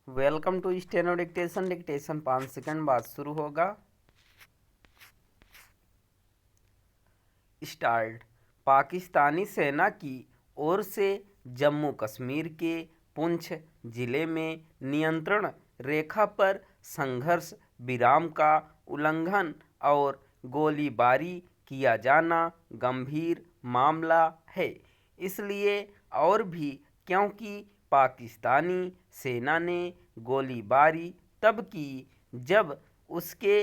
Welcome to steno dictation. Dictation 5 second बाद शुरू होगा। स्टार्ट। पाकिस्तानी सेना की ओर से जम्मू कश्मीर के पुंछ जिले में नियंत्रण रेखा पर संघर्ष विराम का उल्लंघन और गोलीबारी किया जाना गंभीर मामला है। इसलिए और भी क्योंकि पाकिस्तानी सेना ने गोलीबारी तब की जब उसके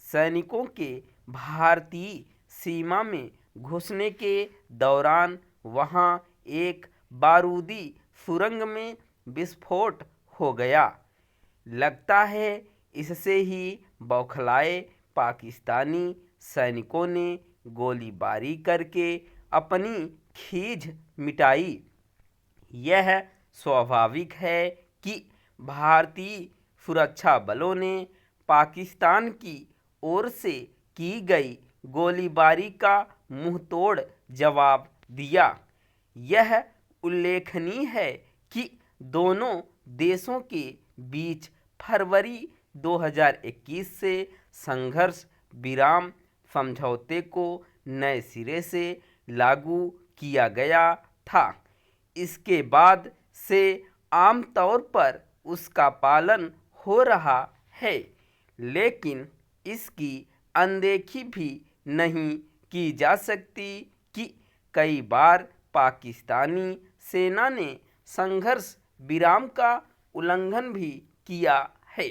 सैनिकों के भारतीय सीमा में घुसने के दौरान वहां एक बारूदी सुरंग में विस्फोट हो गया। लगता है इससे ही बौखलाए पाकिस्तानी सैनिकों ने गोलीबारी करके अपनी खीज मिटाई। यह स्वाभाविक है कि भारतीय सुरक्षा बलों ने पाकिस्तान की ओर से की गई गोलीबारी का मुंहतोड़ जवाब दिया। यह उल्लेखनीय है कि दोनों देशों के बीच फरवरी 2021 से संघर्ष विराम समझौते को नए सिरे से लागू किया गया था। इसके बाद से आमतौर पर उसका पालन हो रहा है, लेकिन इसकी अनदेखी भी नहीं की जा सकती कि कई बार पाकिस्तानी सेना ने संघर्ष विराम का उल्लंघन भी किया है।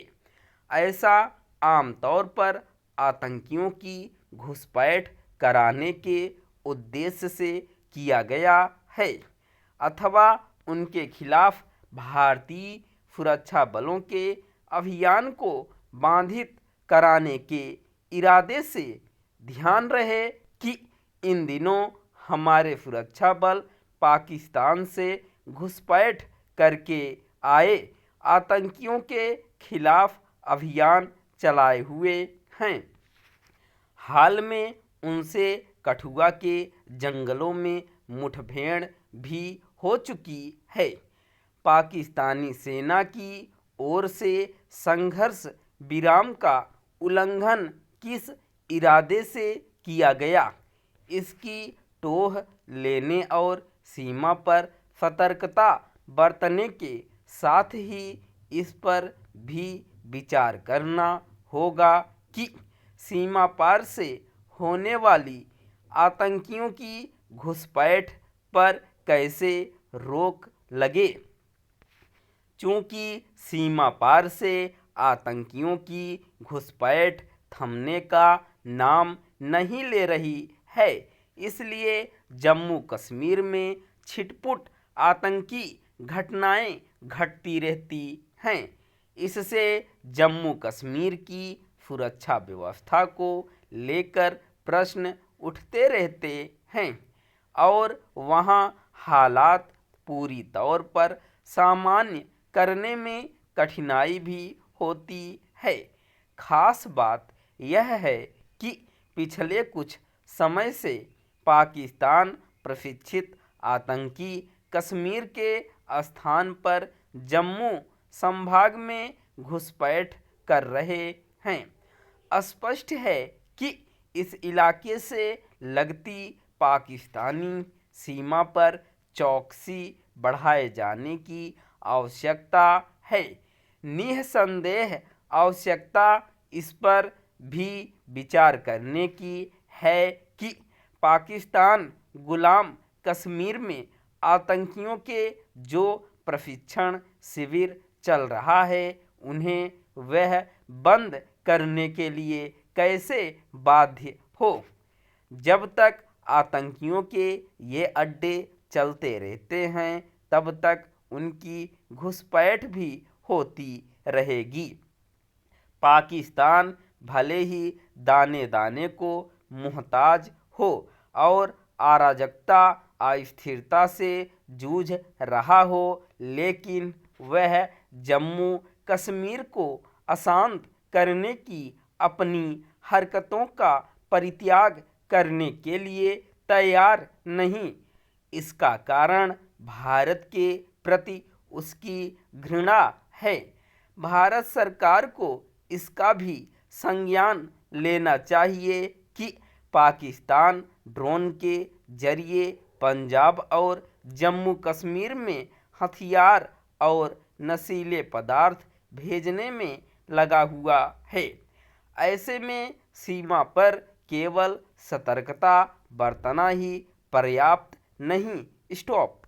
ऐसा आमतौर पर आतंकियों की घुसपैठ कराने के उद्देश्य से किया गया है अथवा उनके खिलाफ भारतीय सुरक्षा बलों के अभियान को बाधित कराने के इरादे से। ध्यान रहे कि इन दिनों हमारे सुरक्षा बल पाकिस्तान से घुसपैठ करके आए आतंकियों के खिलाफ अभियान चलाए हुए हैं। हाल में उनसे कठुआ के जंगलों में मुठभेड़ भी हो चुकी है। पाकिस्तानी सेना की ओर से संघर्ष विराम का उल्लंघन किस इरादे से किया गया, इसकी टोह लेने और सीमा पर सतर्कता बरतने के साथ ही इस पर भी विचार करना होगा कि सीमा पार से होने वाली आतंकियों की घुसपैठ पर कैसे रोक लगे। चूंकि सीमा पार से आतंकियों की घुसपैठ थमने का नाम नहीं ले रही है, इसलिए जम्मू कश्मीर में छिटपुट आतंकी घटनाएं घटती रहती हैं। इससे जम्मू कश्मीर की सुरक्षा व्यवस्था को लेकर प्रश्न उठते रहते हैं और वहां हालात पूरी तौर पर सामान्य करने में कठिनाई भी होती है। खास बात यह है कि पिछले कुछ समय से पाकिस्तान प्रशिक्षित आतंकी कश्मीर के स्थान पर जम्मू संभाग में घुसपैठ कर रहे हैं। स्पष्ट है कि इस इलाके से लगती पाकिस्तानी सीमा पर चौकसी बढ़ाए जाने की आवश्यकता है। निसंदेह आवश्यकता इस पर भी विचार करने की है कि पाकिस्तान गुलाम कश्मीर में आतंकियों के जो प्रशिक्षण शिविर चल रहा है उन्हें वह बंद करने के लिए कैसे बाध्य हो। जब तक आतंकियों के ये अड्डे चलते रहते हैं तब तक उनकी घुसपैठ भी होती रहेगी। पाकिस्तान भले ही दाने दाने को मुहताज हो और अराजकता अस्थिरता से जूझ रहा हो, लेकिन वह जम्मू कश्मीर को अशांत करने की अपनी हरकतों का परित्याग करने के लिए तैयार नहीं। इसका कारण भारत के प्रति उसकी घृणा है। भारत सरकार को इसका भी संज्ञान लेना चाहिए कि पाकिस्तान ड्रोन के जरिए पंजाब और जम्मू कश्मीर में हथियार और नशीले पदार्थ भेजने में लगा हुआ है। ऐसे में सीमा पर केवल सतर्कता बरतना ही पर्याप्त नहीं। स्टॉप।